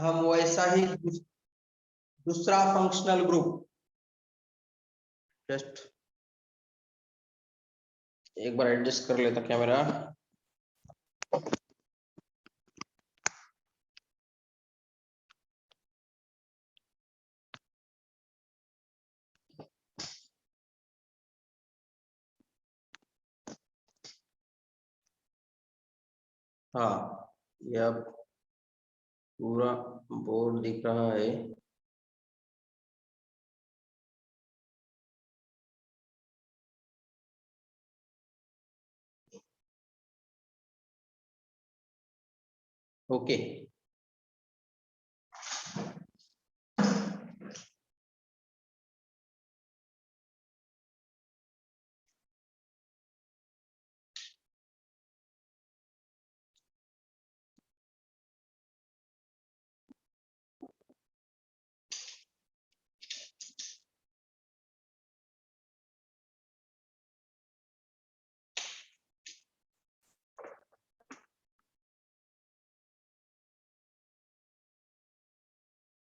हम वैसा ही दूसरा फंक्शनल ग्रुप, जस्ट एक बार एडजस्ट कर लेता कैमरा। हाँ, ये अब पूरा बोर्ड दिख रहा है। ओके,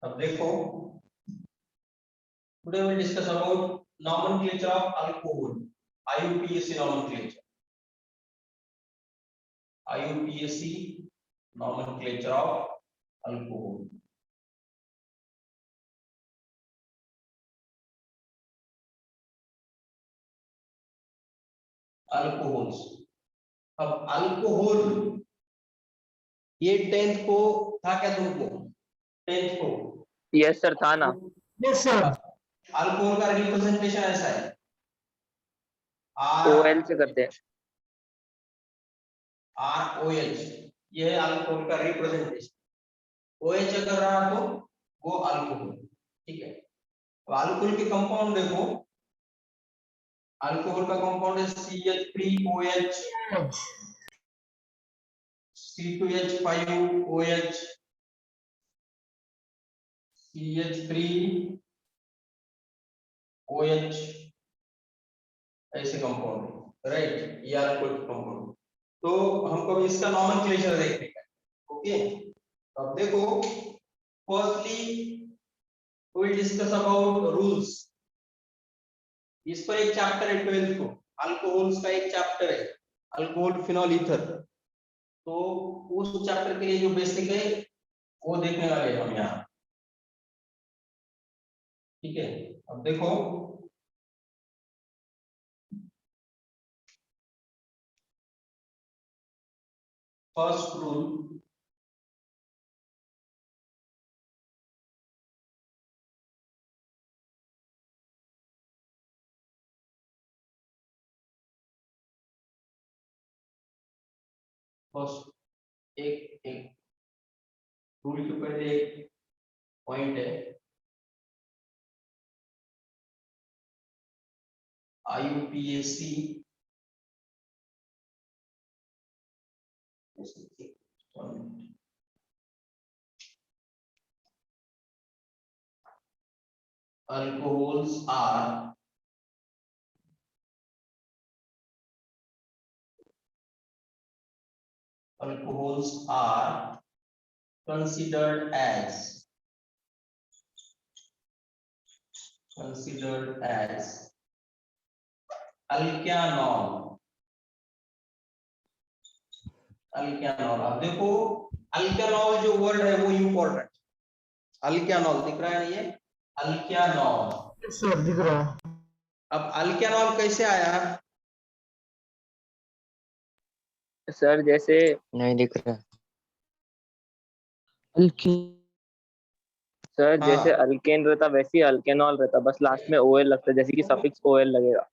अब देखो, today we will discuss about nomenclature of alcohol, IUPAC nomenclature, IUPAC nomenclature of alcohol. Alcohols. अब अल्कोहल ये 10th को था क्या तुमको? 10th को? यस सर, था ना। Yes sir. अल्कोहल का रिप्रेजेंटेशन ऐसा है, OL से करते हैं। ROH, ये है अल्कोहल का रिप्रेजेंटेशन। OH अगर रहा तो वो अल्कोहल, ठीक है। तो अल्कोहल के कंपाउंड देखो, अल्कोहल का कंपाउंड है CH3OH, C2H5OH, CH3OH, ऐसे कंपाउंड, राइट। ये अल्कोहल के कंपाउंड। तो हमको भी इसका नॉमेनक्लेचर देखने का है, ओके। अब देखो, firstly we will discuss about rules. इस पर एक चैप्टर है 12th को, अल्कोहल्स का एक चैप्टर है, अल्कोहल फिनॉल ईथर। तो उस चैप्टर के लिए जो बेसिक है वो देखने वाले हम यहाँ, ठीक है। अब देखो, फर्स्ट रूल, फर्स्ट एक एक रूल के पहले एक पॉइंट है, IUPAC alcohols are considered as alkanol। Alkanol, अब देखो अल्केनॉल जो वर्ड है वो इंपॉर्टेंट, अल्केनॉल दिख रहा है, ये अल्केनॉल सर दिख रहा है। अब अल्केनॉल कैसे आया सर? जैसे नहीं दिख रहा। सर, जैसे हाँ, अल्केन रहता वैसे ही अल्केनॉल रहता, बस लास्ट में OL लगता है, जैसे कि सफिक्स OL लगेगा।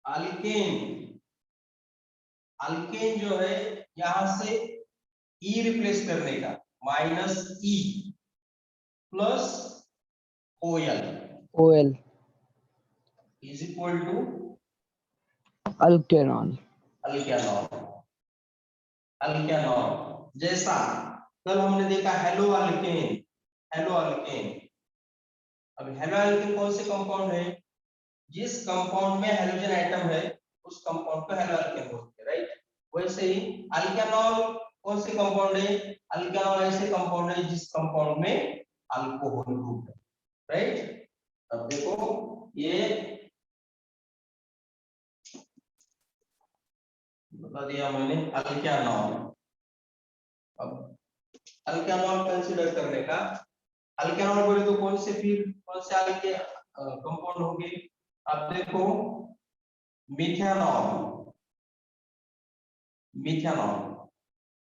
अल्केन, अल्केन जो है यहां से ई रिप्लेस करने का, -E plus OL is equal to alkanol. Alkanol जैसा कल हमने देखा हेलो अल्केन, हेलो अल्केन। अब हेलो अल्केन कौन से कंपाउंड है? जिस कंपाउंड में हेलोजन एटम है उस कंपाउंड को हेलो अल्केन बोलते हैं, राइट। वैसे ही अल्केनॉल कौन से कंपाउंड है? अल्केनॉल ऐसे कंपाउंड है जिस कंपाउंड में अल्कोहल ग्रुप है, राइट। अब देखो ये बता दिया मैंने अल्केनॉल। अब अल्केनॉल कंसीडर करने का, अल्केनॉल बोले तो कौन से फिर कौन से अल्के कंपाउंड होंगे? आप देखो मिथेनॉल, मिथेनॉल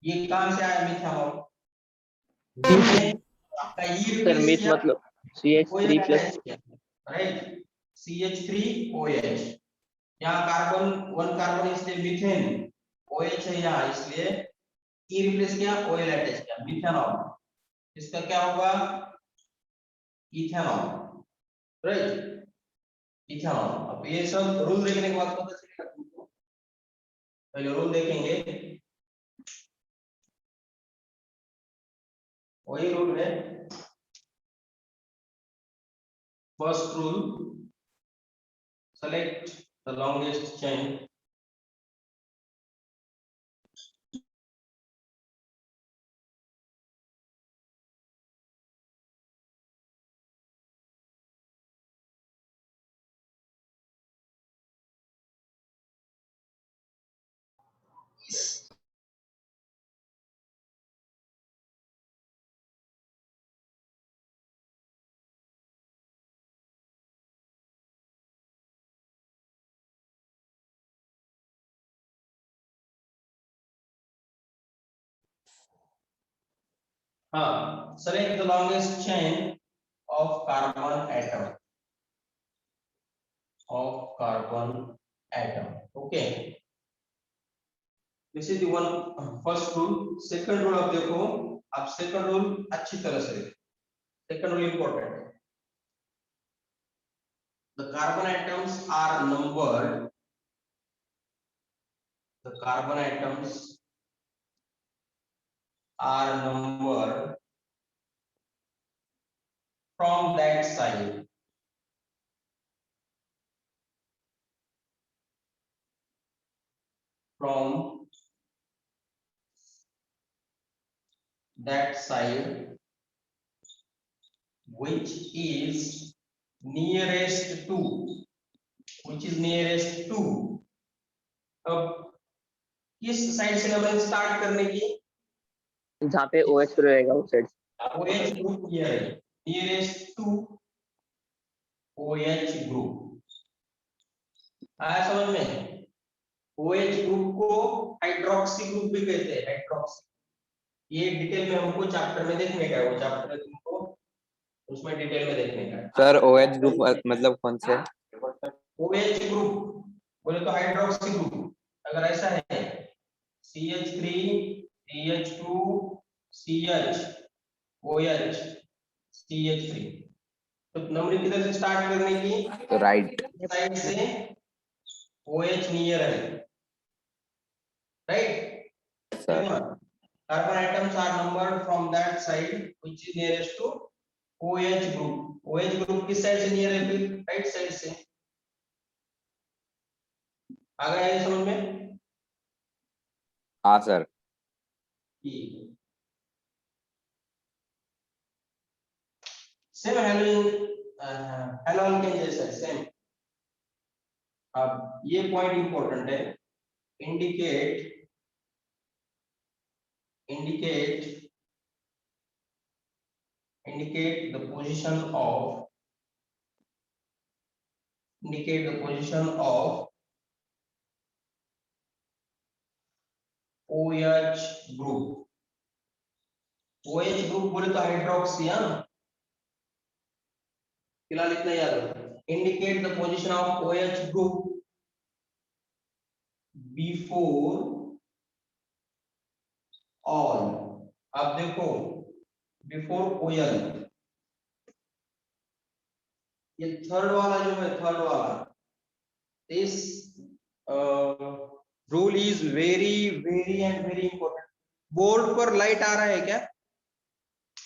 ये कहां से आया मिथेनॉल? हमने आपका ई सर रिप्लेस मीथ किया, मतलब OH CH3 प्लस अटैच किया, राइट, CH3OH। यहाँ कार्बन वन कार्बन इसलिए मीथेन, OH है यहाँ इसलिए ई रिप्लेस किया, OL अटैच किया, मिथेनॉल। इसका क्या होगा? Ethanol, right, ethanol. अब ये सब रूल देखने के बाद पता चलेगा तुमको। पहले रूल देखेंगे, वही रूल है। First rule, select the longest chain. हाँ, select the longest chain of carbon atom, of carbon atom. Okay, this is the one first rule. Second rule अब देखो, अब second rule अच्छी तरह से देखो। Second rule important. The carbon atoms are numbered. The carbon atoms are numbered from that side. From that side which is nearest to, which is nearest to। अब किस side से हमें स्टार्ट करने की? जहाँ पे OH रहेगा उस साइड। OH ग्रुप हियर है, नियरेस्ट टू OH ग्रुप। आया समझ में? OH ग्रुप को हाइड्रोक्सी ग्रुप भी कहते हैं, हाइड्रोक्सी। ये डिटेल में हमको चैप्टर में देखने का है, वो चैप्टर में तुमको उसमें डिटेल में देखने का है। सर OH ग्रुप मतलब कौन से? OH ग्रुप बोले तो हाइड्रोक्सी ग्रुप। अगर ऐसा है CH3 CH2 CH OH CH3, तो नंबरिंग किधर से स्टार्ट करने की? राइट साइड से OH नियर है, right. Sir. Carbon atoms are numbered from that side which is nearest to OH group. OH group किस साइड से नियर है? फिर राइट साइड से। आ गया ये समझ में? हाँ सर। सेम हेलोजन जैसा सेम। अब ये पॉइंट इंपॉर्टेंट है, indicate indicate indicate the position of indicate the position of OH group। OH group बोले तो हाइड्रोक्सी, हाँ फिलहाल इतना याद रखो। Indicate the position of OH group before all. अब देखो बिफोर OL, ये थर्ड वाला जो है, थर्ड वाला, this rule is very very and very important. Board पर लाइट आ रहा है क्या?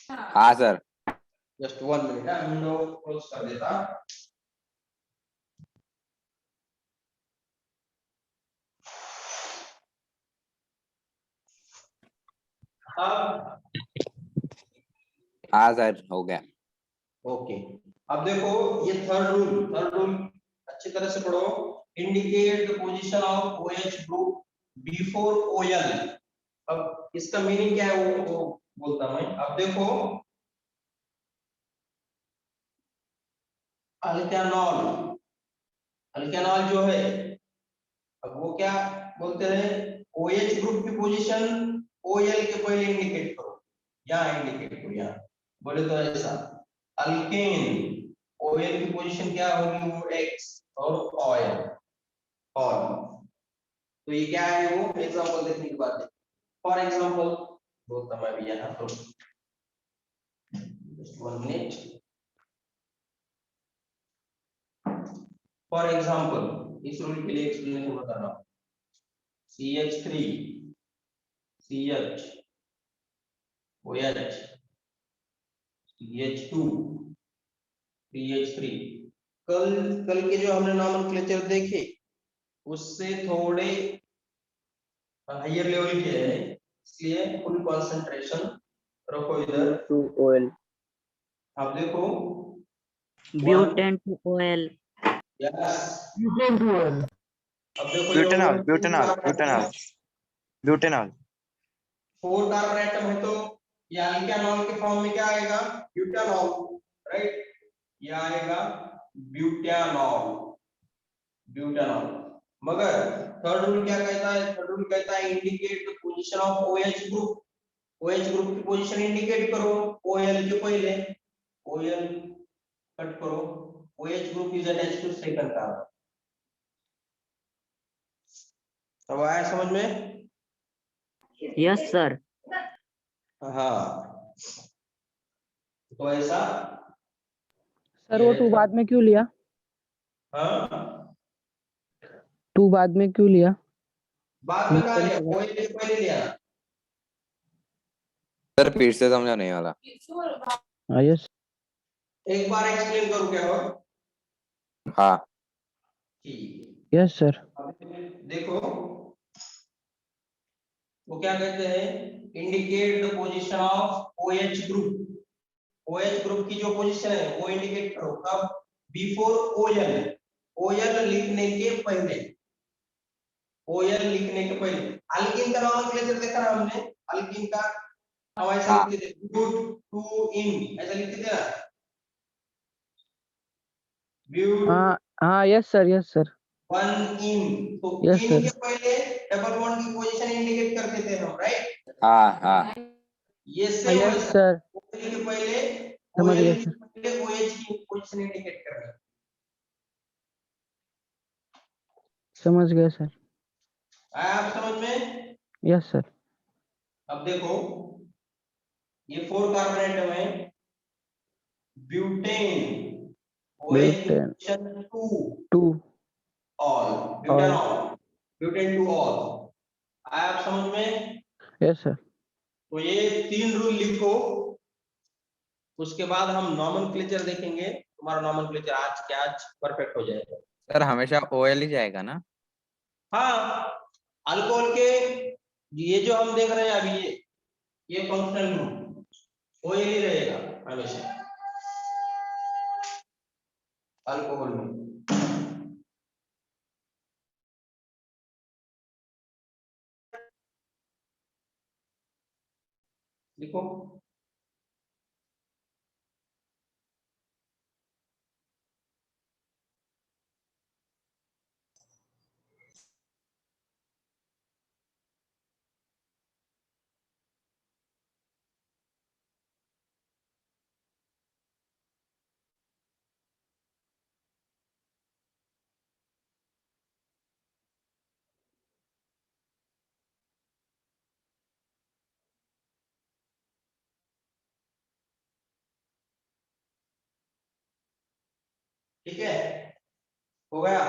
हाँ sir. Just 1 minute, window close कर देता। अब हाँ सर, हो गया। ओके, अब देखो ये थर्ड रूल अच्छी तरह से पढ़ो। Indicate the position of OH group before OL। अब इसका मीनिंग क्या है वो बोलता मैं। अब देखो अल्केनॉल, अल्केनॉल जो है, अब वो क्या बोलते हैं, OH ग्रुप की पोजीशन OL के पहले इंडिकेट करो, यहाँ इंडिकेट करो, यहाँ बोले तो ऐसा। अल्केन OL की पोजीशन क्या होगी, वो X और ऑयल और, तो ये क्या है, वो एग्जांपल देखने की बात है। फॉर एग्जांपल बोलता मैं भी यहाँ तो, just 1 minute। फॉर एग्जांपल इस रूल के लिए एक्सप्लेनेशन बता रहा हूँ। CH3 CH OH CH2 CH3, कल कल के जो हमने नॉमेनक्लेचर देखे उससे थोड़े हायर लेवल के हैं, इसलिए फुल कंसंट्रेशन रखो इधर। टू ओएल, आप देखो butane two ol, yes, Butanol, अब देखो ये butanol, butanol, butanol, butanol, butanol. 4 carbon atom है तो ये अल्केनॉल के फॉर्म में क्या आएगा, ब्यूटानॉल, राइट, ये आएगा ब्यूटानॉल, ब्यूटानॉल। मगर थर्ड रूल क्या कहता है, थर्ड रूल कहता है indicate the position of OH group, OH group की पोजीशन इंडिकेट करो OL के पहले, OL कट करो, OH group is attached to second carbon. अब आया समझ में? Yes sir. हाँ, तो ऐसा सर वो ये 2 बाद में क्यों लिया? हाँ, 2 बाद में क्यों लिया? बाद में कहा Butan लिया, के बाद। OL के पहले लिया ना। सर फिर से समझा नहीं वाला। हाँ यस। एक बार एक्सप्लेन करूं क्या हो, हाँ ठीक यस सर। अब देखो वो क्या कहते हैं, indicate the position of OH group, OH group की जो पोजीशन है वो इंडिकेट करो कब, बिफोर OL, OL लिखने के पहले, OL लिखने के पहले। अल्कीन का नॉमेनक्लेचर देखा ना हमने, अल्कीन का हम ऐसा हाँ लिखते थे, ब्यूट टू इन, ऐसा लिखते थे ना, ब्यूट हाँ यस सर। वन इन, तो यस इन सर। के पहले डबल बॉन्ड की पोजीशन इंडिकेट करते थे हम, राइट, हाँ हाँ ये हाँ सेम यस वैसा, सर, OL के पहले समझ OL गया के सर। पहले OH की पोजीशन इंडिकेट करना। समझ गया सर। आया आप समझ में? Yes sir. अब देखो ये 4 कार्बन एटम है, ब्यूटेन OH की ब्यूटेन पोजीशन 2 2 ऑल, और ब्यूटेनॉल, ब्यूटेन 2 ऑल। आया आप समझ में? Yes sir. तो ये 3 रूल लिखो, उसके बाद हम नॉमेनक्लेचर देखेंगे, तुम्हारा नॉमेनक्लेचर आज के आज परफेक्ट हो जाएगा। सर, हमेशा ओएल ही जाएगा ना? हाँ, अल्कोहल के ये जो हम देख रहे हैं अभी, ये फंक्शनल ग्रुप OL ही रहेगा हमेशा अल्कोहल में। देखो ठीक है, हो गया।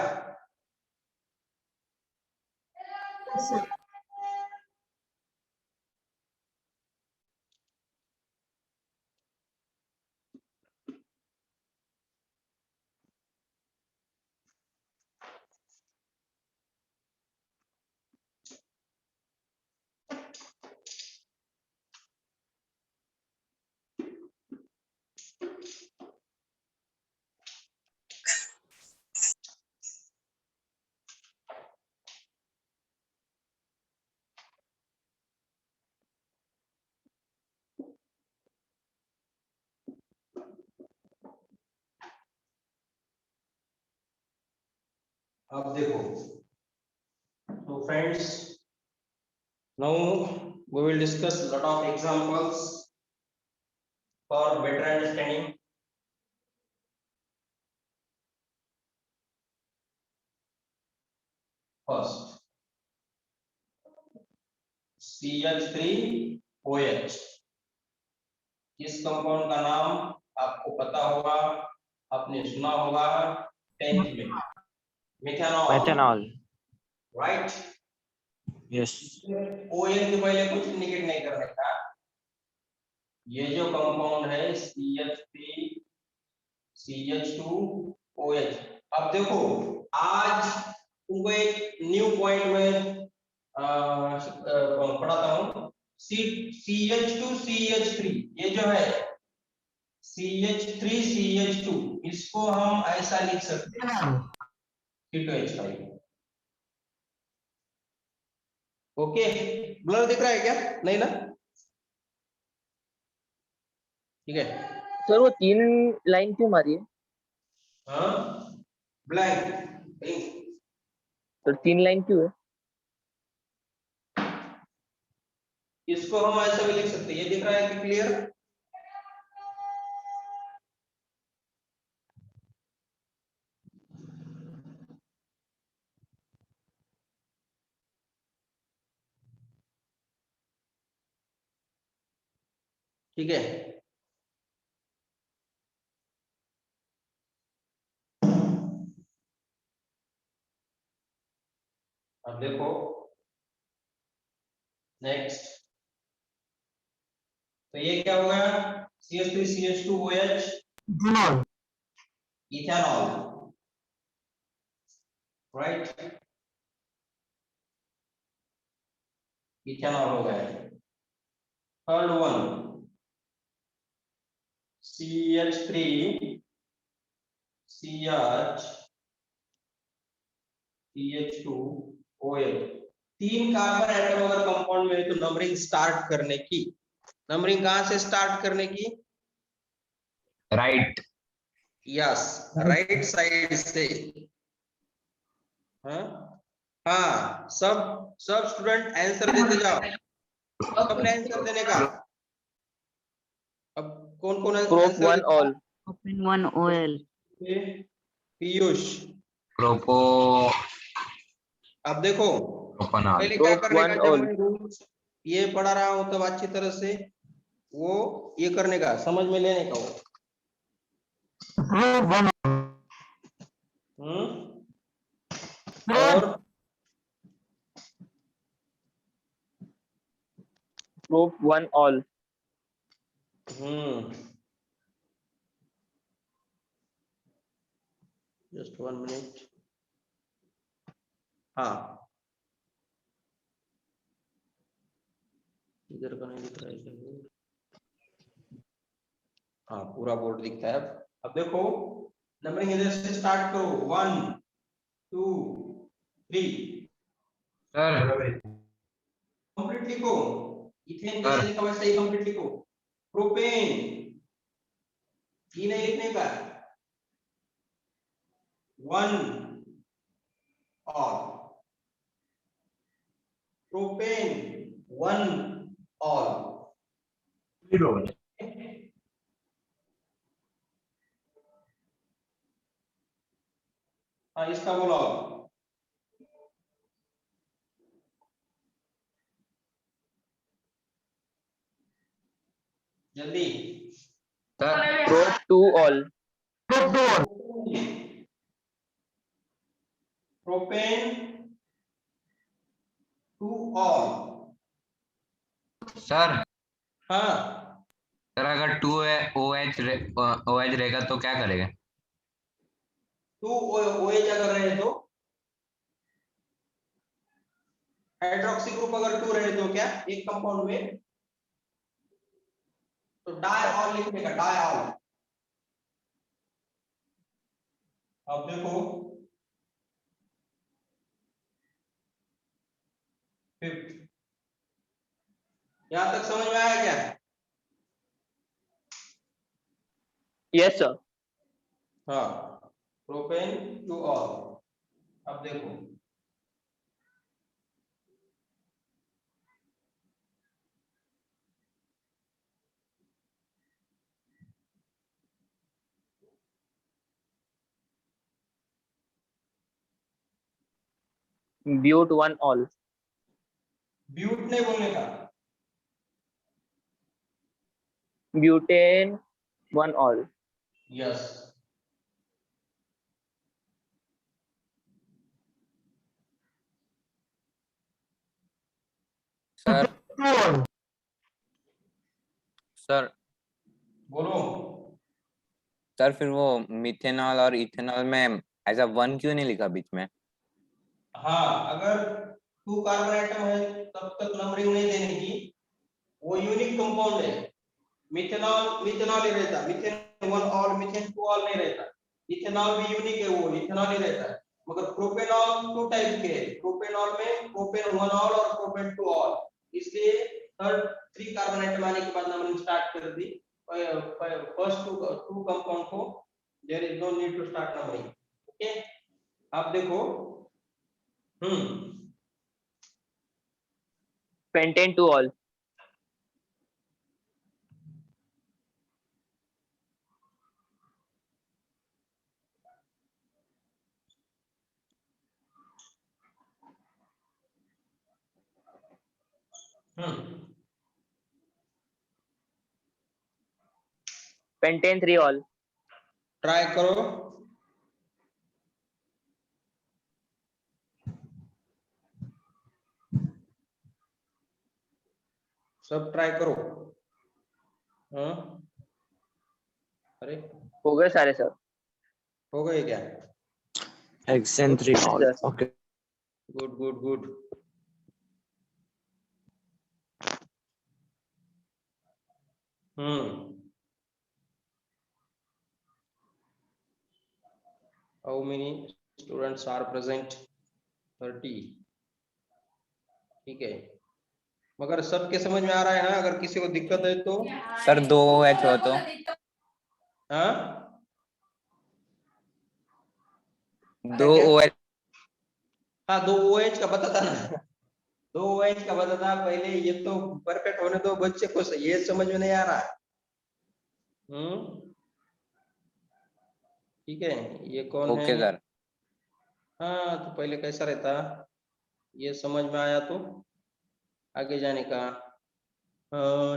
अब देखो, तो friends, now we will discuss lot of examples for better understanding. First, CH3OH, इस कंपाउंड का नाम आपको पता होगा, आपने सुना होगा 10th में, methanol, methanol. Right. Yes. OH के पहले कुछ इंडिकेट नहीं करने का, ये जो कंपाउंड है CH3 CH2OH। अब देखो, आज तुमको एक न्यू पॉइंट में पढ़ाता हूँ। CH2 CH3, ये जो है CH3 CH2, इसको हम ऐसा लिख सकते हैं C2H5। ओके, ब्लर दिख रहा है क्या? नहीं ना? ठीक है। सर वो 3 लाइन क्यों मारी है? हाँ, ब्लैंक। तो 3 लाइन क्यों है? इसको हम ऐसा भी लिख सकते हैं, ये दिख रहा है कि क्लियर? ठीक है। अब देखो नेक्स्ट, तो ये क्या होगा? CH3 CH2OH, ethanol, right, ethanol हो गया। Third one, CH3 CH2OH। 3 carbon atom अगर कंपाउंड में, तो नंबरिंग स्टार्ट करने की, नंबरिंग कहां से स्टार्ट करने की? राइट। यस, राइट साइड से। हाँ हाँ, सब स्टूडेंट आंसर देते जाओ, सबने आंसर देने का। अब कौन कौन prop answer 1 ol. Propane 1OL. Piyush. प्रोपो अब देखो, प्रोपनॉल। पहले क्या प्रोप करने का, 1 जब ऑल। मैं रूल्स ये पढ़ा रहा हूं तब अच्छी तरह से वो ये करने का, समझ में लेने का वो। और प्रोप 1 ऑल। Just 1 minute. हाँ, इधर का नहीं दिख रहा है क्या? हाँ, पूरा बोर्ड दिखता है। अब देखो, नंबरिंग इधर से स्टार्ट करो, 1 2 3। सर कंप्लीट लिखो, इथेन जैसे लिखा वैसे ही कंप्लीट लिखो। प्रोपेन, ये नहीं लिखने का, 1 ऑल, प्रोपेन 1 ऑल। हाँ, इसका बोलो जल्दी। Prop 2 all. Propane 2 all. Sir हाँ, सर अगर 2 OH रहेगा तो क्या करेगा? 2 OH अगर रहे तो, हाइड्रोक्सी ग्रुप अगर 2 रहे तो क्या एक कंपाउंड में, तो डायऑल लिखने का, डायऑल। अब देखो, फिफ्थ, यहां तक समझ में आया क्या? Yes sir. हाँ, प्रोपेन 2 ऑल। अब देखो ब्यूट वन ऑल। ब्यूट नहीं बोलने का, butane one all. Yes. Sir sir बोलो। सर फिर वो मिथेनॉल और इथेनॉल में ऐसा वन क्यों नहीं लिखा बीच में? हाँ, अगर 2 कार्बन आइटम है तब तक नंबरिंग नहीं देने की, वो यूनिक कंपाउंड है। मिथेनॉल मिथेनॉल ही रहता, methane one ol methane two ol नहीं रहता। इथेनॉल भी यूनिक है, वो इथेनॉल ही रहता है। मगर प्रोपेनॉल 2 टाइप के है, प्रोपेनॉल में प्रोपेन वन ऑल और प्रोपेन टू ऑल, इसलिए थर्ड 3 कार्बन आइटम आने के बाद नंबरिंग स्टार्ट कर दी। फर्स्ट टू कंपाउंड को there is no need to start numbering. Okay, अब देखो pentane two ol. Pentane three ol. Try करो। सब ट्राई करो। अरे हो गए सारे सर। हो गए क्या? Hexane 3 all. Yes. Okay. Good good good. How many students are present? 30। ठीक है, मगर सबके समझ में आ रहा है ना? अगर किसी को दिक्कत है तो सर 2 OH हो तो हाँ 2 क्या? OH। हाँ 2 OH का बताता ना, 2 OH का बताता पहले। ये तो परफेक्ट होने दो बच्चे को, ये समझ में नहीं आ रहा है। ठीक है, ये कौन है? Okay sir. हाँ तो पहले कैसा रहता, ये समझ में आया तो आगे जाने का।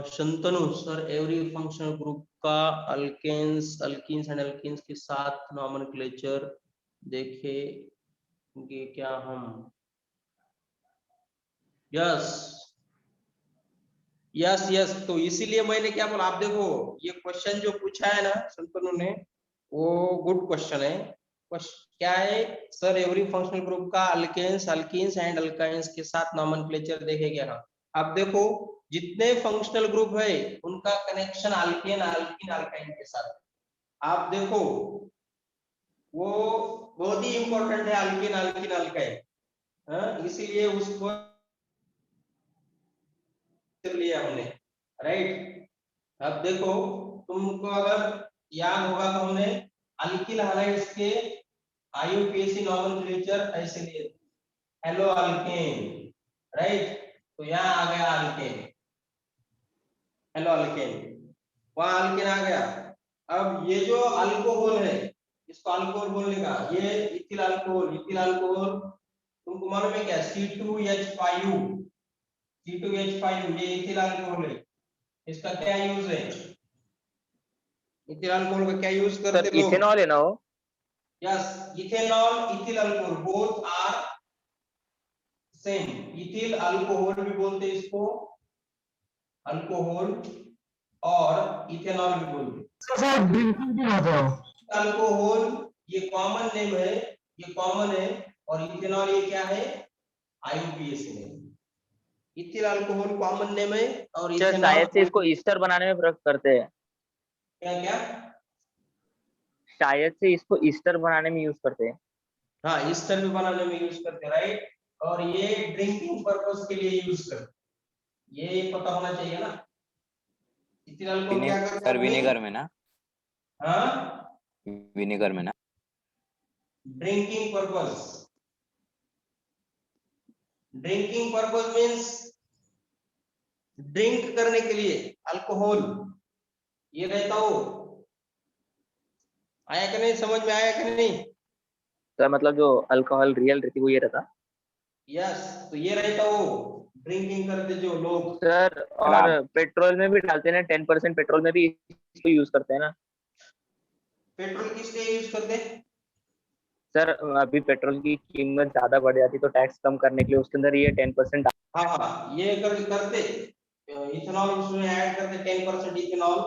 Shantanu sir, every functional group का अल्केन्स अल्कीन्स एंड अल्कीन्स के साथ नॉमेनक्लेचर देखेंगे क्या हम? यस यस यस, तो इसीलिए मैंने क्या बोला, आप देखो ये क्वेश्चन जो पूछा है ना शंतनु ने, वो गुड क्वेश्चन है। क्या है सर, एवरी फंक्शनल ग्रुप का अल्केन्स अल्कीन्स एंड अल्काइंस के साथ नॉमेनक्लेचर देखेंगे हम। अब देखो जितने फंक्शनल ग्रुप है उनका कनेक्शन अल्केन अल्कीन अल्काइन के साथ। आप देखो वो बहुत ही इंपॉर्टेंट है, अल्केन अल्कीन अल्काइन, इसीलिए उसको लिया हमने, राइट। अब देखो तुमको अगर याद होगा तो हमने अल्किल हैलाइड्स के आईयूपीएसी नॉमेनक्लेचर ऐसे लिए, हेलो अल्केन, राइट। तो यहाँ आ गया अल्केन, हेलो अल्केन, वहां अल्केन आ गया। अब ये जो अल्कोहल है इसको अल्कोहल बोलने का, ये इथिल अल्कोहल, इथिल अल्कोहल तुमको मालूम है क्या? C2H5, C2H5 ये इथिल अल्कोहल है। इसका क्या यूज है? इथिल अल्कोहल का क्या यूज सर करते लोग? इथेनॉल है ना वो? Yes, ethanol ethyl alcohol both are same. Ethyl alcohol भी बोलते हैं इसको, अल्कोहल, और इथेनॉल भी बोलते हैं। अल्कोहल ये कॉमन नेम है, ये कॉमन है, और इथेनॉल ये क्या है? IUPAC name. Ethyl alcohol common name है और सर इथेनॉल शायद से इसको ईस्टर बनाने में प्रयोग करते हैं। क्या क्या? शायद से इसको ईस्टर बनाने में यूज करते हैं। हाँ, ईस्टर भी बनाने में यूज करते हैं, राइट। और ये ड्रिंकिंग पर्पस के लिए यूज करते, ये पता होना चाहिए ना। इथिल अल्कोहल क्या करते सर हैं? विनेगर में ना, हाँ, विनेगर में ना। Drinking purpose, drinking purpose means drink करने के लिए अल्कोहल, ये रहता हो। आया कि नहीं, समझ में आया कि नहीं? सर मतलब जो अल्कोहल रियल रहती है वो ये रहता। यस, तो ये रहता हो ड्रिंकिंग करते जो लोग। सर और पेट्रोल में भी डालते हैं ना, 10% पेट्रोल में भी इसको यूज करते हैं ना। पेट्रोल किस लिए यूज करते हैं? सर अभी पेट्रोल की कीमत ज्यादा बढ़ जाती तो टैक्स कम करने के लिए उसके अंदर ये 10% हाँ हाँ, ये करते इथेनॉल उसमें ऐड करते 10% इथेनॉल।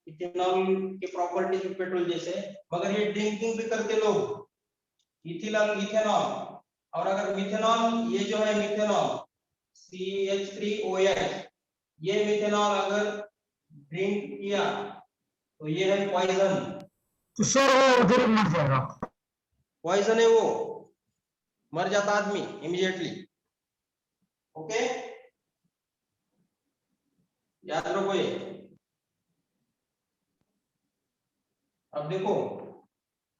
इथेनॉल के प्रॉपर्टीज पेट्रोल जैसे, मगर ये ड्रिंकिंग भी करते लोग इथेनॉल इथेनॉल। और अगर मिथेनॉल, ये जो है मिथेनॉल CH3OH, ये मिथेनॉल अगर ड्रिंक किया तो ये है पॉइजन। तो सर वो उधर ही मर जाएगा। पॉइजन है वो, मर जाता आदमी इमीडिएटली। ओके, याद रखो ये। अब देखो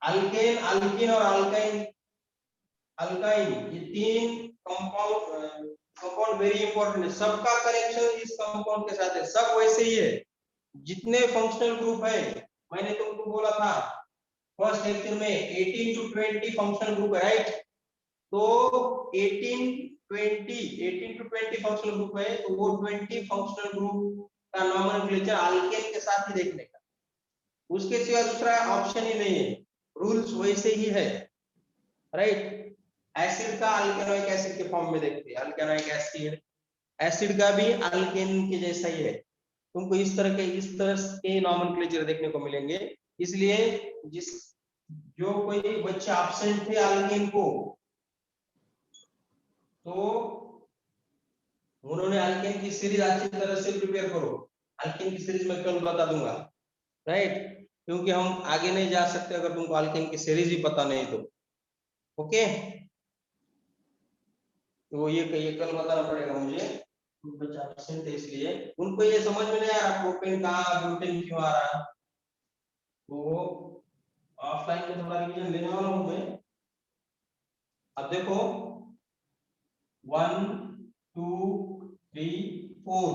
अल्केन, अल्कीन और अल्काइन, अल्काइन ये तीन कंपाउंड वेरी इंपॉर्टेंट है। सबका कनेक्शन इस कंपाउंड के साथ है, सब वैसे ही है। जितने फंक्शनल ग्रुप है, मैंने तुमको बोला था फर्स्ट लेक्चर में 18 to 20 फंक्शनल ग्रुप है, राइट? तो 18 to 20 फंक्शनल ग्रुप है, तो वो 20 फंक्शनल ग्रुप का नॉमेनक्लेचर अल्केन के साथ ही देखने का, उसके सिवा दूसरा ऑप्शन ही नहीं है। रूल्स वैसे ही है, राइट? एसिड का अल्केनोइक एसिड के फॉर्म में देखते हैं, अल्केनोइक एसिड। एसिड का भी अल्केन के जैसा ही है। तुमको इस तरह के नॉमेनक्लेचर देखने को मिलेंगे। इसलिए जो कोई बच्चे एब्सेंट थे अल्केन को, तो उन्होंने अल्केन की सीरीज अच्छी तरह से प्रिपेयर करो। अल्केन की सीरीज मैं कल बता दूंगा, राइट? क्योंकि हम आगे नहीं जा सकते अगर तुमको अल्केन की सीरीज ही पता नहीं तो। ओके, तो ये कल बताना पड़ेगा मुझे, बच्चा एब्सेंट है इसलिए उनको ये समझ में नहीं आ रहा प्रोपेन कहाँ, ब्यूटेन क्यों आ रहा। तो ऑफलाइन में थोड़ा रिवीजन लेने वाला हूं मैं। अब देखो 1 2 3 4,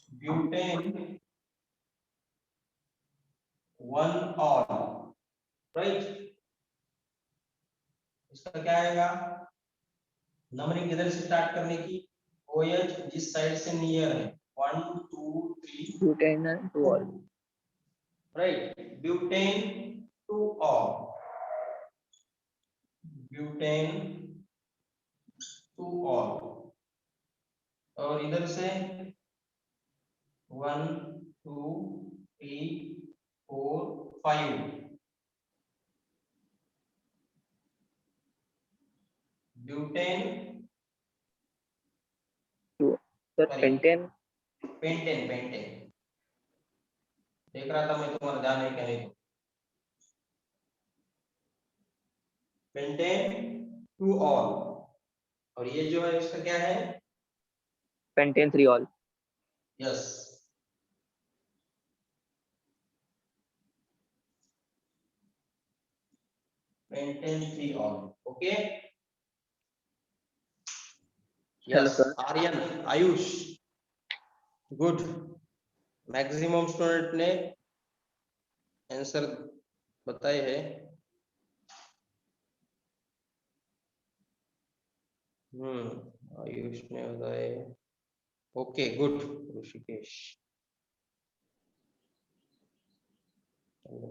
ब्यूटेन 1 ऑल, राइट? इसका क्या आएगा? नंबरिंग किधर से स्टार्ट करने की? OH जिस साइड से नियर है, 1 2 3 butane two all, right? Butane 2 all, butane 2 ol. और इधर से 1 2 3 4 5, ब्यूटेन सर पेंटेन, पेंटेन देख रहा था मैं, तुम्हारा ध्यान है क्या नहीं? Pentane 2 ol. और ये जो है इसका क्या है? Pentane 3 ol. Yes, pentane 3 ol. Okay, hello yes. Sir. Aryan, Ayush, good. Maximum student ने आंसर बताए हैं। आयुष ने बताए। Okay, good. Rishikesh,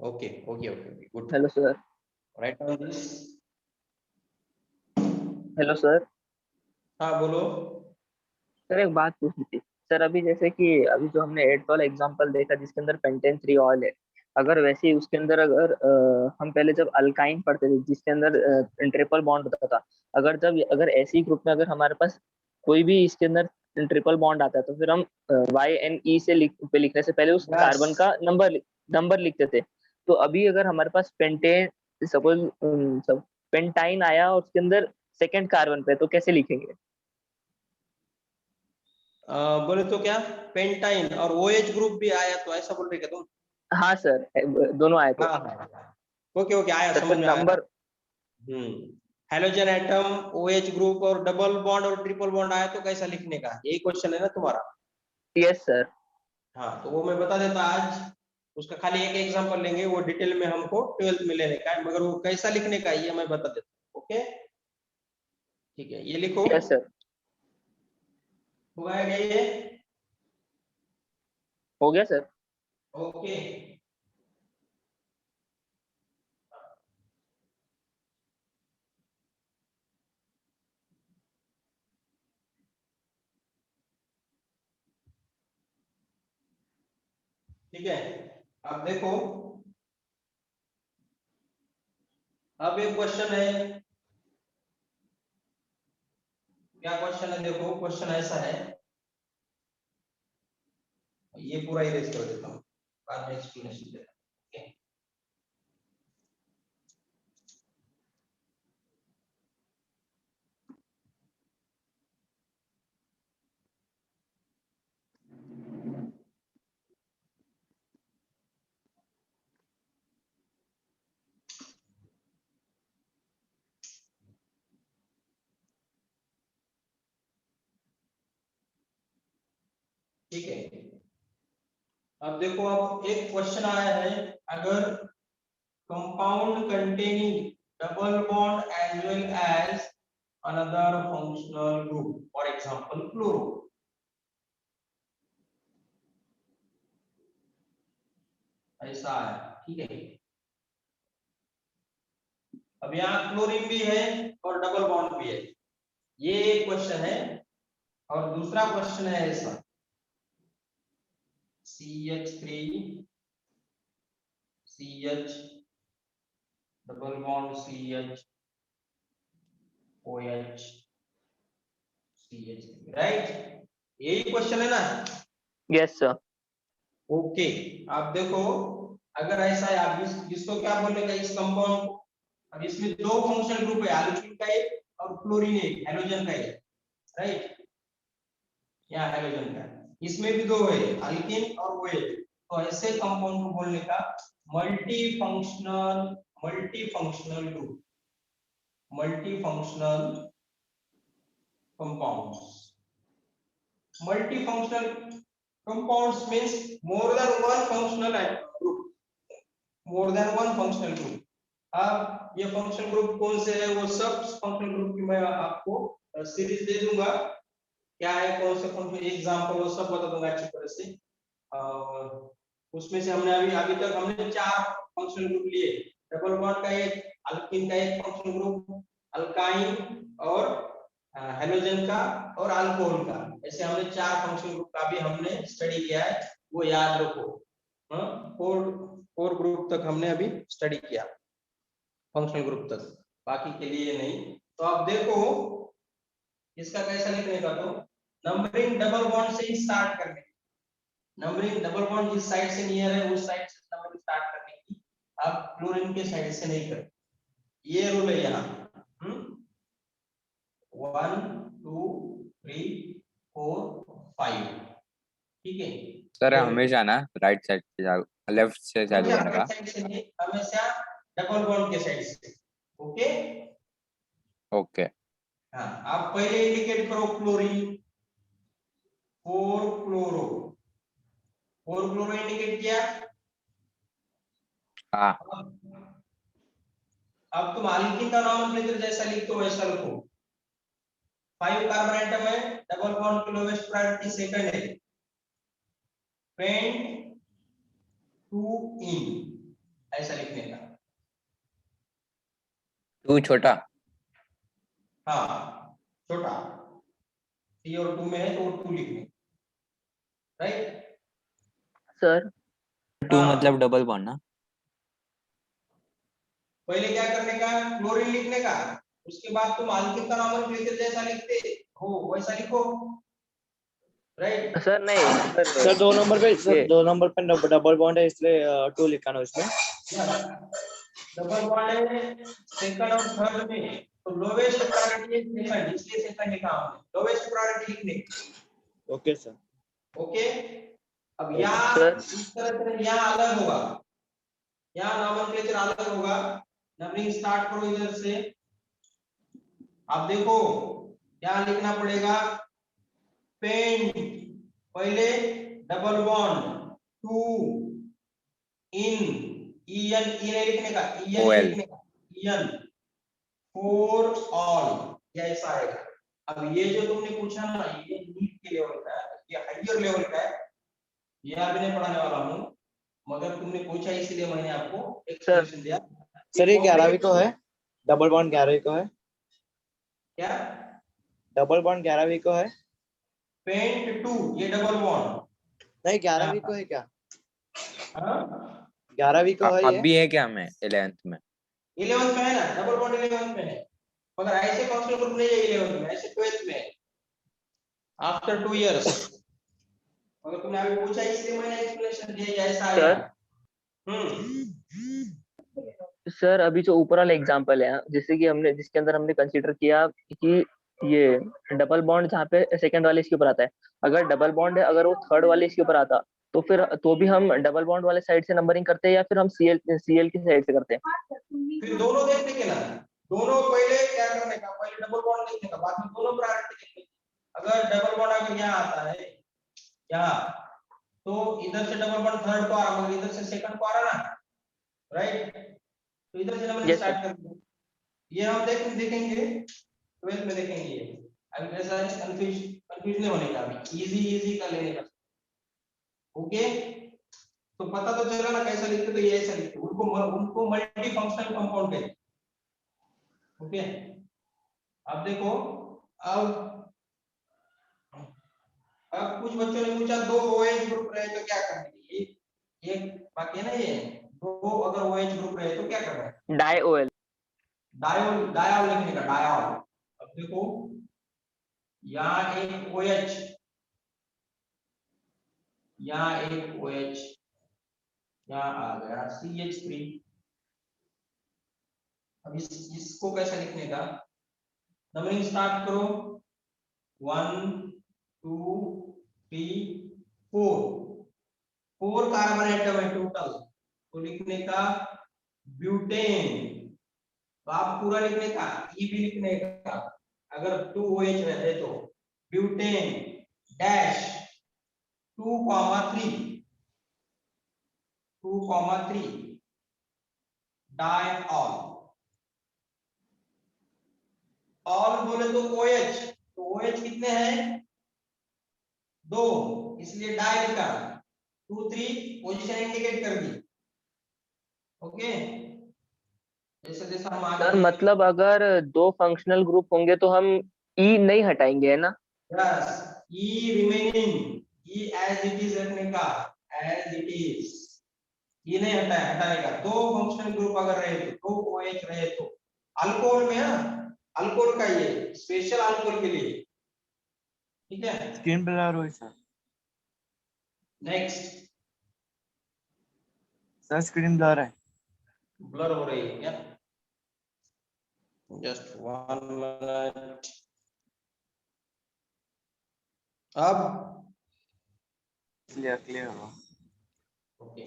okay okay okay good. Hello sir. Right on this. Hello sir. हाँ बोलो। सर एक बात पूछनी थी सर, अभी जैसे कि अभी जो हमने 8 वाला एग्जांपल देखा जिसके अंदर पेंटेन 3 ऑल है, अगर वैसे ही उसके अंदर अगर हम पहले जब अल्काइन पढ़ते थे जिसके अंदर ट्रिपल बॉन्ड होता था, अगर ऐसे ही ग्रुप में अगर हमारे पास कोई भी इसके अंदर ट्रिपल बॉन्ड आता है तो फिर हम YNE से लिखने से पहले उस कार्बन का नंबर लिखते थे। तो अभी अगर हमारे पास पेंटेन सपोज पेंटाइन आया और उसके अंदर सेकेंड कार्बन पे, तो कैसे लिखेंगे? बोले तो क्या पेंटाइन और OH ग्रुप भी आया तो ऐसा बोल रहे क्या तुम? हाँ सर, दोनों आए थे। हाँ ओके ओके, आया तो समझ फिर में आया। Number halogen atom, OH group और डबल बॉन्ड और ट्रिपल बॉन्ड आया तो कैसा लिखने का, यही क्वेश्चन है ना तुम्हारा। Yes sir. हाँ तो वो मैं बता देता आज, उसका खाली एक एग्जांपल लेंगे, वो डिटेल में हमको 12th में लेने का है, मगर वो कैसा लिखने का है ये मैं बता देता हूँ। ओके ठीक है, ये लिखो। Yes sir. हो गया ये? हो गया सर। ओके ठीक है, अब देखो, अब एक क्वेश्चन है, क्या क्वेश्चन है देखो, क्वेश्चन ऐसा है, ये पूरा इरेज कर देता हूँ, बाद में एक्सप्लेनेशन देता हूँ। ओके ठीक है, अब देखो, अब एक क्वेश्चन आया है, अगर compound containing double bond as well as another functional group, for example chloro, ऐसा है। ठीक है, अब यहाँ क्लोरीन भी है और डबल बॉन्ड भी है, ये एक क्वेश्चन है। और दूसरा क्वेश्चन है ऐसा, CH3 CH double bond CH OH CH3, right, यही क्वेश्चन है ना। Yes sir. ओके, आप देखो, अगर ऐसा है, आप इसको क्या बोलेगा इस कंपाउंड को, अब इसमें दो फंक्शनल ग्रुप है, एल्कीन का एक और क्लोरीन एक, हैलोजन का एक, राइट, या हैलोजन का, इसमें भी दो है, एल्कीन और OH, तो ऐसे कंपाउंड को बोलने का multi functional group, multifunctional compounds. Multifunctional compounds means more than one functional group, more than one functional group। अब ये फंक्शनल ग्रुप कौन से है, वो सब फंक्शनल ग्रुप की मैं आपको सीरीज दे दूंगा, क्या है, कौन से फंक्शन, एग्जांपल वो सब बता दूंगा अच्छी तरह से। और उसमें से हमने अभी तक हमने 4 फंक्शनल ग्रुप लिए, डबल बॉन्ड का एक, अल्कीन का एक फंक्शनल ग्रुप, अल्काइन और हेलोजन का और अल्कोहल का, ऐसे हमने 4 फंक्शनल ग्रुप का भी हमने स्टडी किया है, वो याद रखो। फोर ग्रुप तक हमने अभी स्टडी किया, फंक्शनल ग्रुप तक, बाकी के लिए नहीं। तो आप देखो इसका कैसा लिखने का, तो नंबरिंग डबल बॉन्ड से ही स्टार्ट करने, नंबरिंग डबल बॉन्ड जिस साइड से नियर है उस साइड से नंबरिंग स्टार्ट करने की, आप क्लोरीन के साइड से नहीं करते, ये रूल है यहाँ। 1 2 3 4 5, ठीक है सर हमेशा ना राइट साइड से जाओ, लेफ्ट से चालू करने का। साइड से नहीं, हमेशा डबल बॉन्ड के साइड से। ओके ओके हाँ, आप पहले इंडिकेट करो क्लोरीन, 4 क्लोरो, 4 क्लोरो इंडिकेट किया। हाँ अब तुम अल्कीन का नॉमेनक्लेचर जैसा लिखते हो वैसा लिखो, 5 कार्बन एटम है, डबल बॉन्ड की लोवेस्ट प्रायोरिटी सेकंड है, पेंट 2 इन, ऐसा लिखने का। 2 छोटा, हाँ छोटा, 3 और 2 में है तो 2 लिखने, राइट सर 2 मतलब डबल बॉन्ड ना। पहले क्या करने का, क्लोरीन लिखने का, उसके बाद तुम अल्कीन का नॉमेनक्लेचर जैसा लिखते हो वैसा लिखो, राइट। सर नहीं सर 2 नंबर पे, सर 2 नंबर पे डबल बॉन्ड है इसलिए 2 लिखा ना उसमें। डबल बॉन्ड है सेकंड और थर्ड में, तो लोवेस्ट प्रायोरिटी है सेकंड, इसलिए सेकंड लिखा हमने, लोवेस्ट प्रायोरिटी लिखने। Okay sir. ओके, अब यहाँ सर इस तरह से यहाँ अलग होगा, यहाँ नॉमेनक्लेचर अलग होगा, नंबरिंग स्टार्ट करो इधर से, आप देखो क्या लिखना पड़ेगा, पेंट पहले डबल बॉन्ड टू इन, इन नहीं लिखने का, इन OL. लिखने का, इन फॉर ऑल, ये ऐसा आएगा। अब ये जो तुमने पूछा ना, ये नीट के लेवल का है, ये हायर लेवल का है, ये अभी नहीं पढ़ाने वाला हूँ, मगर तुमने पूछा इसलिए मैंने आपको एक्सप्लेनेशन दिया। सर ये 11वीं को है, डबल बॉन्ड 11वीं को है, क्या डबल बॉन्ड 11वीं को है, पेंट टू, ये डबल बॉन्ड, नहीं 11वीं को है क्या, हाँ 11वीं को है अब ये, भी है क्या मैं 11th में? 11th में है ना, डबल बॉन्ड 11th में है, मगर ऐसे फंक्शनल ग्रुप नहीं है 11th में, ऐसे 12th में है, आफ्टर 2 इयर्स। अगर तुमने अभी पूछा इसलिए मैंने एक्सप्लेनेशन दिया, ये ऐसा आएगा। सर अभी जो ऊपर वाला एग्जांपल है, जैसे कि हमने जिसके अंदर हमने कंसीडर किया कि ये डबल बॉन्ड जहाँ पे सेकंड वाले इसके ऊपर आता है, अगर डबल बॉन्ड है, अगर वो थर्ड वाले इसके ऊपर आता तो फिर तो भी हम डबल बॉन्ड वाले साइड से नंबरिंग करते हैं या फिर हम सीएल की साइड से करते हैं? फिर दोनों देखने के ना, दोनों पहले क्या करने का, पहले डबल बॉन्ड देखने का, बाद में दोनों प्रायोरिटी देखने की। अगर डबल बॉन्ड अगर यहाँ आता है यहाँ, तो इधर से डबल बॉन्ड थर्ड को आ रहा, मगर इधर से सेकंड को आ रहा ना, राइट, तो इधर से नंबरिंग Yes, स्टार्ट कर दो। ये हम देखेंगे 12th में देखेंगे ये, अभी ऐसा कंफ्यूज नहीं होने का, अभी इजी कर लेने का। ओके, तो पता तो चला ना कैसा लिखते, तो ये ऐसा लिखते, उनको मल्टी फंक्शनल कंपाउंड कहते हैं। ओके, अब देखो, अब कुछ बच्चों ने पूछा दो OH ग्रुप रहे तो क्या करना है, एक बाकी है ना, ये दो अगर OH ग्रुप रहे तो क्या करना है, डाई-OL। डायल लिखने का, डायल। अब देखो यहाँ एक OH, यहाँ एक OH, यहाँ आ गया CH3। अब इसको कैसे लिखने का, नंबरिंग स्टार्ट करो, 1 2 3 4 कार्बन एटम है टोटल, तो लिखने का ब्यूटेन, तो आप पूरा लिखने का, ई भी लिखने का, अगर 2 OH रहते तो ब्यूटेन डैश 2,3 डायऑल, ऑल बोले तो OH, तो OH कितने हैं, दो, इसलिए डाई लिखा, 2 3 पोजीशन इंडिकेट कर दी। ओके, जैसे जैसे हम आगे सर मतलब अगर दो फंक्शनल ग्रुप होंगे तो हम ई नहीं हटाएंगे, है ना? Yes, E remaining, E as it is रखने का, एज इट इज, ये नहीं हटाने का। दो फंक्शनल ग्रुप अगर रहे तो, दो OH रहे तो, अल्कोहल में है, अल्कोहल का ये स्पेशल अल्कोहल के लिए, ठीक है। स्क्रीन ब्लर हुई sir, next, sir screen blur है, ब्लर हो रही है क्या, जस्ट 1 मिनट। अब क्लियर हुआ। ओके,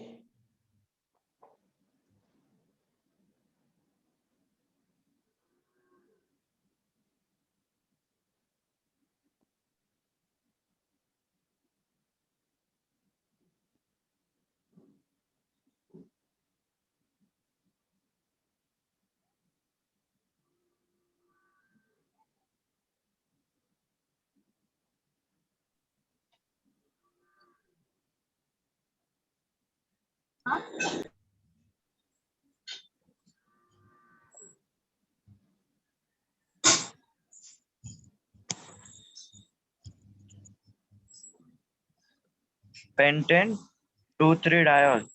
पेंटेन 2,3 डायोल,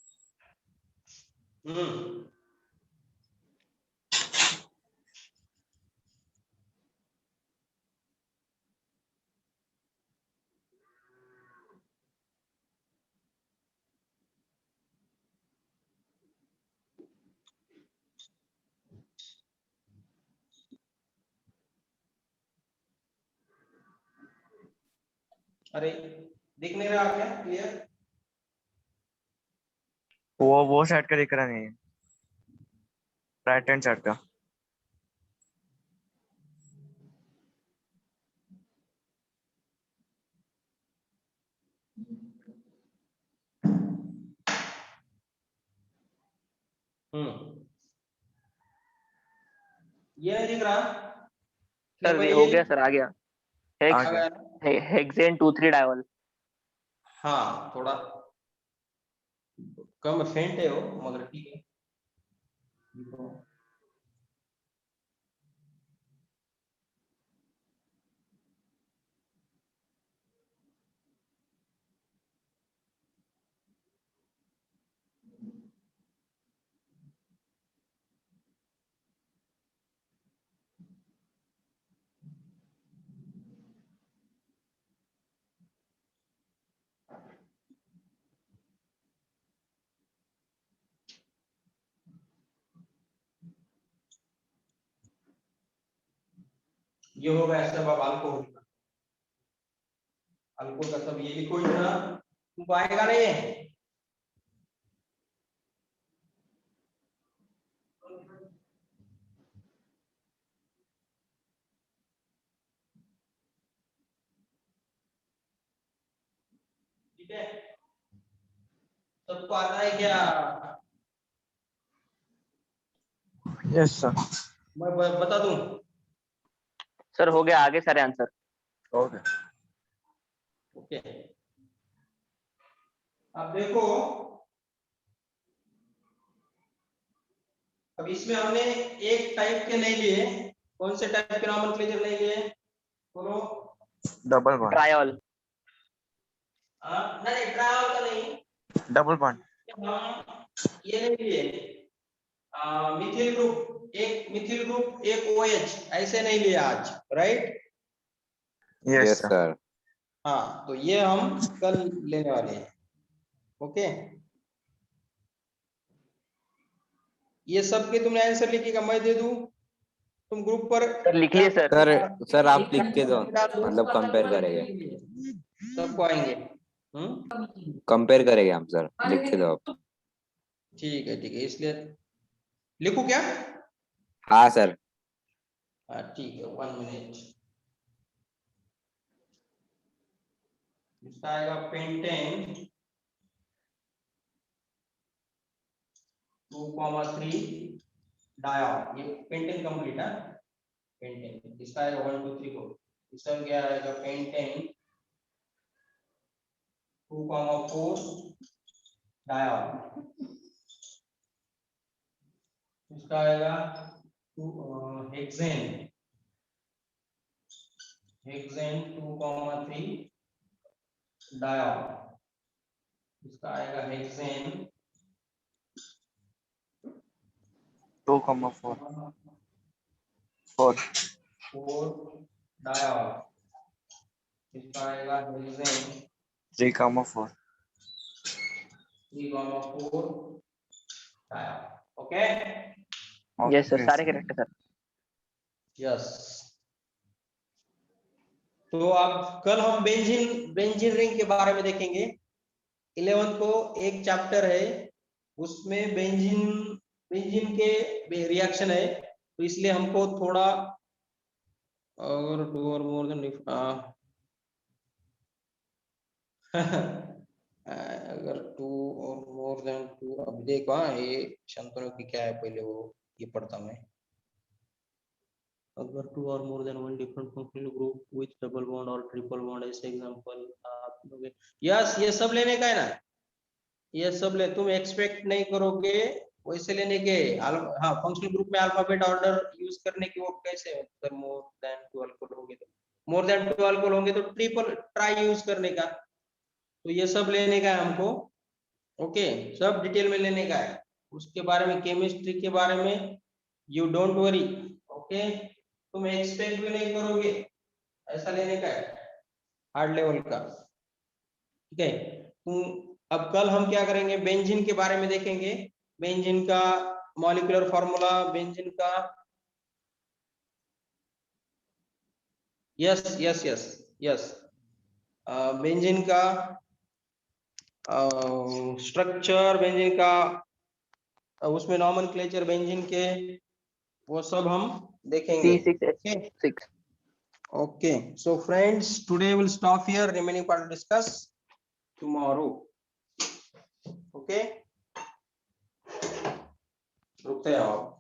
अरे दिख नहीं रहा क्या क्लियर, वो साइड का दिख रहा नहीं है, राइट हैंड साइड का। ये नहीं दिख रहा सर भाई ये हो गया सर, आ गया। आ गया ना? Hexane 2,3 diol. हाँ थोड़ा कम फेंट है वो, मगर ठीक है। ये होगा सब अब अल्कोहल का, अल्कोहल का सब ये लिखो इतना, तुमको आएगा नहीं है? ठीक है, सबको आता है क्या? Yes sir. मैं बता दूं? सर हो गया, आगे सारे आंसर। ओके। ओके, अब देखो, अब इसमें हमने एक टाइप के नहीं लिए, कौन से टाइप के नॉमेनक्लेचर नहीं लिए बोलो? Double bond. ट्रायोल। नहीं ट्रायल का नहीं, डबल बॉन्ड। हम ये नहीं लिए, मिथिल ग्रुप, एक मिथिल ग्रुप एक OH, ऐसे नहीं लिया आज, राइट? Yes sir. हाँ, तो ये हम कल लेने वाले हैं। ओके, ये सब के तुमने आंसर लिखिएगा, मैं दे दूं, तुम ग्रुप पर सर लिख लिए सर। सर आप लिख के दो, मतलब कंपेयर करेंगे, सबको आएंगे। कंपेयर करेंगे हम सर, लिख के दो आप। ठीक है इसलिए लिखू क्या? हाँ सर। हाँ ठीक है, 1 मिनट। इसका आएगा पेंटेन 2,3 डायोल, ये पेंटेन कंप्लीट है, पेंटेन इसका आएगा 1 2 3 4, इसका क्या आएगा? पेंटेन 2,4 डायोल, इसका आएगा हेक्सेन 2,3 डायोल, इसका आएगा हेक्सेन 2,4 डायोल, इसका आएगा hexane 3,4 3,4 diol. Okay, yes sir, सारे करेक्ट सर। यस। तो अब कल हम बेंजीन रिंग के बारे में देखेंगे। 11 को एक चैप्टर है, उसमें बेंजीन के रिएक्शन है, तो इसलिए हमको थोड़ा, अगर 2 और मोर देन अगर 2 और मोर देन 2, अब देखो, ये शंतनु की क्या है, पहले वो ये पढ़ता मैं। अगर 2 और more than 1 different functional group with double bond और ट्रिपल बॉन्ड, ऐसे एग्जांपल आप लोगे। यस, ये सब लेने का है ना, ये सब ले, तुम एक्सपेक्ट नहीं करोगे वैसे लेने के। हाँ, फंक्शनल ग्रुप में अल्फाबेट ऑर्डर यूज करने की, वो कैसे, अगर मोर देन 2 अल्कोहल होंगे तो, मोर देन 2 अल्कोहल होंगे तो ट्रिपल ट्राई यूज करने का, तो ये सब लेने का है हमको। ओके, सब डिटेल में लेने का है, उसके बारे में, केमिस्ट्री के बारे में यू डोंट वरी। ओके, तुम एक्सपेक्ट भी नहीं करोगे, ऐसा लेने का है, हार्ड लेवल का। ठीक है, अब कल हम क्या करेंगे, बेंजीन के बारे में देखेंगे, बेंजीन का मॉलिक्यूलर फार्मूला, बेंजीन का, yes yes yes yes, benzene का स्ट्रक्चर, बेंजीन का उसमें नॉमेनक्लेचर बेंजीन के, वो सब हम देखेंगे। C6H6। Okay, so friends, today we'll stop here. Remaining part will discuss tomorrow. Okay. रुकते जाओ आप।